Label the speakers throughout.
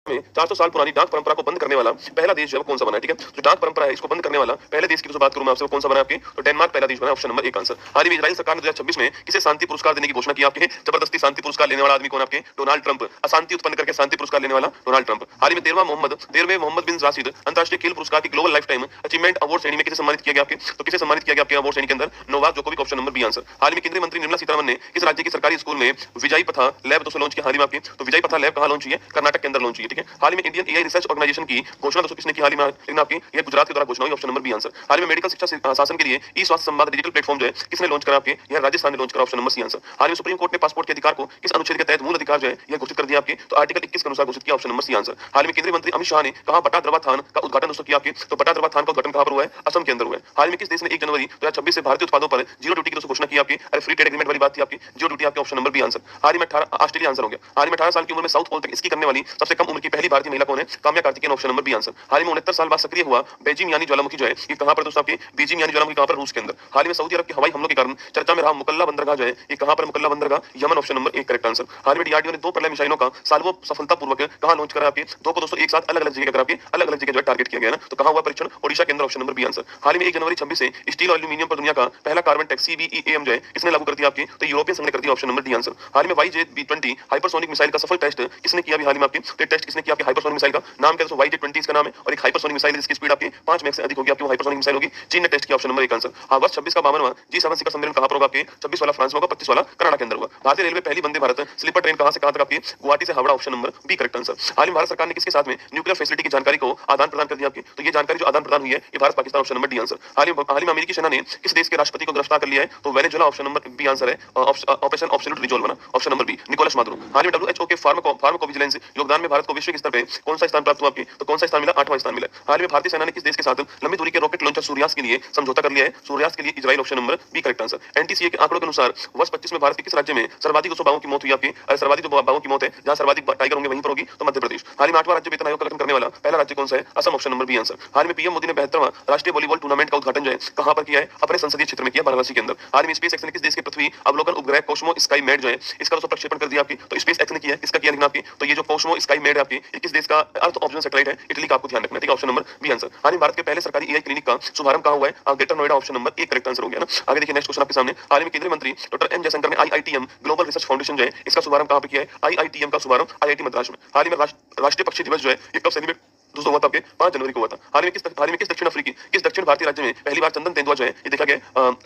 Speaker 1: में 400 साल पुरानी डाक परंपरा को बंद करने वाला पहला देश जो है कौन सा बना है? ठीक है, जो डाक परंपरा है इसको बंद करने वाला पहले देश की जो बात करूं मैं आपसे कौन सा बना आपके, तो डेनमार्क पहला देश बना, ऑप्शन नंबर 1 आंसर। हाल ही में इजराइल सरकार ने 2026 में किसे शांति पुरस्कार देने की घोषणा की आपके, जबरदस्ती शांति पुरस्कार लेने वाला आदमी कौन आपके, डोनाल्ड ट्रंप। अशांति उत्पन्न करके शांति पुरस्कार लेने वाला डोनाल्ड ट्रंप। हाल ही में 13वें मोहम्मद बिन राशिद अंतरराष्ट्रीय खेल पुरस्कार की global life time achievement award श्रेणी में किसे सम्मानित किया गया आपके, तो किसे सम्मानित किया गया आपके अवार्ड श्रेणी के अंदर, Novak Djokovic, option number B answer. हाल में केंद्रीय मंत्री निर्मला सीतारमण ने किस राज्य के सरकारी स्कूल में विजय पथा लैब 200 लॉन्च किया? हाल ही में आपके, तो विजय पथा लैब कहां लॉन्च हुई है? कर्नाटक के अंदर लॉन्च हुई है। ठीक है, हाल में इंडियन एआई रिसर्च ऑर्गेनाइजेशन की घोषणा दोस्तों किसने की? हाल ही में लेकिन आपकी ये गुजरात के द्वारा घोषणा हुई, ऑप्शन नंबर बी आंसर। हाल में मेडिकल शिक्षा शासन के लिए ई स्वास्थ्य संवाद डिजिटल प्लेटफॉर्म जो है किसने लॉन्च करा आपके, यह राजस्थान ने लॉन्च करा, ऑप्शन नंबर सी आंसर। हाल में सुप्रीम कोर्ट ने पासपोर्ट के अधिकार को किस अनुच्छेद के तहत मूल अधिकार जो है यह घोषित कर दिया आपके, तो आर्टिकल 21 के अनुसार घोषित किया, ऑप्शन नंबर सी आंसर। हाल में केंद्रीय मंत्री अमित शाह ने कहा बटा द्रवा थान का उद्घाटन दोस्तों किया आपके, तो बटा द्रवा थान का उद्घाटन कहां पर हुआ है? असम के अंदर हुआ है। हाल में किस देश ने 1 जनवरी 2026 से भारतीय उत्पादों पर जीरो ड्यूटी की दोस्तों घोषणा की आपकी, अरे फ्री ट्रेड एग्रीमेंट वाली बात थी आपकी, जीरो ड्यूटी आपके, ऑप्शन नंबर बी आंसर। हाल ही में 18 ऑस्ट्रेलिया आंसर हो गया। हाल ही में 18 साल की उम्र में साउथ पोल तक स्की करने वाली सबसे कम उम्र की पहली भारतीय महिला कौन है? Kamya Karthikeyan, option number B answer. हाल ही में 69 साल बाद सक्रिय हुआ बेजिंग यानी ज्वालामुखी जो है ये कहां पर दोस्तों आपके, बीजिंग यानी ज्वालामुखी कहां पर? रूस के अंदर। हाल ही में सऊदी अरब के हवाई हमलों के कारण चर्चा में रहा मुकल्ला बंदरगाह जो है ये कहां पर? मुकल्ला बंदरगाह यमन, ऑप्शन नंबर 1 करेक्ट आंसर। हाल में डीआरडीओ ने 2 प्रलय मिसाइलों का साल्वो सफलतापूर्वक कहां लॉन्च करा आपके, दो को दोस्तों एक साथ अलग-अलग जगह करा आपके, अलग-अलग जगह जो है टारगेट किया गया ना, तो कहां हुआ परीक्षण? ओडिशा के अंदर, ऑप्शन नंबर बी आंसर। हाल ही में 1 जनवरी 26 से स्टील और एल्यूमीनियम पर दुनिया का पहला कार्बन टैक्स सीबीईएम जो है किसने लागू कर दिया आपके, तो यूरोपियन संघ ने कर दिया, ऑप्शन नंबर डी आंसर। हाल ही में YJ-20 हाइपरसोनिक मिसाइल का सफल टेस्ट किसने किया? हाल ही में आपके, तो टेस्ट किसने किया आपके हाइपरसोनिक मिसाइल का नाम क्या है? YJ-20 इसका नाम है और एक हाइपरसोनिक मिसाइल जिसकी स्पीड आपकी 5 मैक से अधिक होगी आपकी, वो हाइपरसोनिक मिसाइल होगी, चीन ने टेस्ट किया, ऑप्शन नंबर 1 आंसर। हाँ, वर्ष 26 का 52वां G7 शिखर सम्मेलन कहां पर होगा आपके? 26 वाला फ्रांस में होगा, 25 वाला कनाडा के अंदर होगा। भारतीय रेलवे पहली वंदे भारत स्लीपर ट्रेन कहां से कहां तक आपकी? गुवाहाटी से Howrah, option number B correct answer. हाल ही में भारत सरकार ने किसके साथ में न्यूक्लियर फैसिलिटी की जानकारी को आदान प्रदान कर दिया आपकी, तो ये जानकारी जो आदान प्रदान हुई है ये Bharat Pakistan, option number D answer. हाल ही में अमेरिकी सेना ने किस देश के राष्ट्रपति को गिरफ्तार कर लिया है? तो Venezuela, option number B answer है। ऑपरेशन एब्सोल्यूट रिजॉल्व बना, option number B Nicolas Maduro. हाल ही में WHO के फार्माकोविजिलेंस योगदान में भारत को विश्व स्तर पे कौन सा स्थान प्राप्त हुआ आपकी, तो कौन सा स्थान मिला? 8वां स्थान मिला। हाल में भारतीय सेना ने किस देश के साथ लंबी दूरी के रॉकेट लॉन्चर सूर्यास्त के लिए समझौता कर लिया है? सूर्यास्त के लिए Israel, option number B correct answer. NTCA के आंकड़ों के अनुसार वर्ष 25 में भारत के किस राज्य में सर्वाधिक बाघों की मौत हुई आपकी, सर्वाधिक बाघों की मौत है जहां सर्वाधिक टाइगर होंगे वहीं पर होगी, तो मध्य प्रदेश। हाल ही में 8वां राज्य वेतन आयोग का गठन करने वाला पहला राज्य कौन सा है? Assam, option number B answer. हाल में पीएम मोदी ने 72वां राष्ट्रीय वॉलीबॉल टूर्नामेंट का उद्घाटन जो है कहां पर किया है? अपने संसदीय क्षेत्र में किया, वाराणसी के अंदर। हाल में स्पेस एक्स ने किस देश के पृथ्वी अवलोकन उपग्रह कोस्मो स्काई मेड जो है इसका दोस्तों प्रक्षेपण कर दिया आपकी, तो स्पेस एक्स ने किया, इसका किया लिखना आपकी, तो ये जो कोस्मो स्काई मेड है आपकी ये किस देश का अर्थ ऑब्जर्वेशन सैटेलाइट है? इटली का, आपको ध्यान रखना है, ठीक है, ऑप्शन नंबर बी आंसर। हाल ही भारत के पहले सरकारी एआई क्लिनिक का शुभारंभ कहां हुआ है? Greater Noida, option number 1 correct answer हो गया ना। आगे देखिए नेक्स्ट क्वेश्चन आपके सामने। हाल ही में केंद्रीय मंत्री डॉक्टर एम जयशंकर ने आईआईटीएम ग्लोबल रिसर्च फाउंडेशन जो है इसका शुभारंभ कहां पे किया है? आईआईटीएम का शुभारंभ आईआईटी मद्रास में। हाल ही में राष्ट्रीय पक्षी दिवस जो है ये कब सेलिब्रेट दोस्तों हुआ था आपके? 5 जनवरी को हुआ था। हाल ही में किस दक्षिण भारतीय राज्य में पहली बार चंदन तेंदुआ जो है ये देखा गया?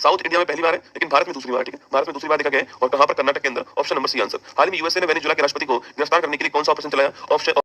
Speaker 1: साउथ इंडिया में पहली बार है लेकिन भारत में दूसरी बार, ठीक है, भारत में दूसरी बार देखा गया और कहां पर? कर्नाटक के अंदर, ऑप्शन नंबर सी आंसर। हाल ही में यूएसए ने वेनेजुएला के राष्ट्रपति को गिरफ्तार करने के लिए कौन सा ऑपरेशन चलाया? ऑप्शन